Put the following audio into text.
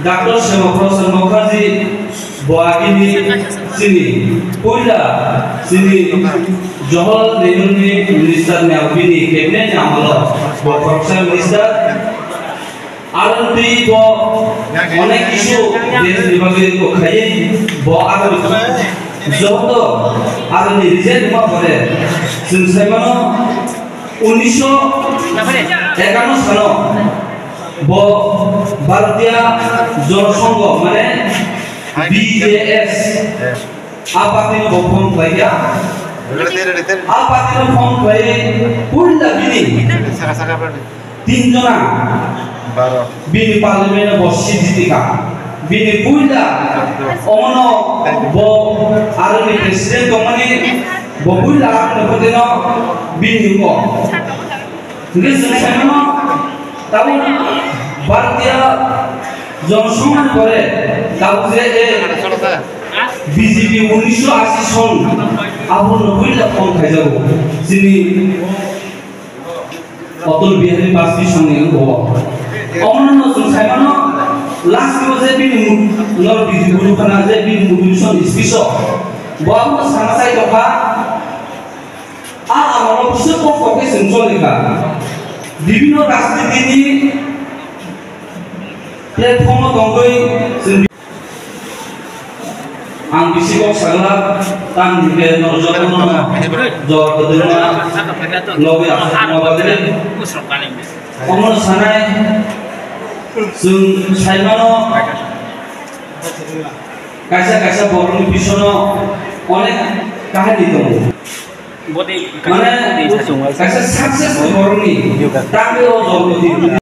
Dr. Shyamaprasad Mukherjee Boagini sini Puila sini Jawaharlal Nehru Minister Navbini Cabinet Amalo Professor Minister R&D bo অনেক কিছু দেশ বিভাগে ko খাইয়ে bo আর যত R&D reject মা করে সিনসাইমানো 1951 সাল भारतीय जनसंघ माने BJS आपाति फॉर्म लाया आपाति फॉर्म लाये पूर्ण बिनी तीन जना बिनी पार्लिमेंट बसी जीतिका बिनी पूर्ण ओमनो बो आरनी प्रेसिडेंट कमाने बो पूर्ण आपने पतेनो बिनी को निश्चित समय ताऊ भारतीय जनसंघ करे ताऊ जे बीजेपी 1980 सन आबो 90 लाख फॉर्म खाइ जाबो जिनि अतुल बिहारी वाजपेयी संगे हो अमरनाथ जों साइमानो लास्ट बजे बिनि नर बीजेपी खाना जे बिनि मोबिलिजेशन स्पीच बाबो सानासाय दफा आ आमानो बिसोर कफके जोंजलिका বিভিন্ন রাজনীতিनि प्लेटफर्म दंगै आं बिसिबाव सागला तां दिके नरजन जगदना लगे आमाबादे अमर सानाय जों साइमानो कायसा कायसा बरनि बिसनो अनेक काहानि दं माने कायसा सक्सेस बरनि तांबे ओ जगदि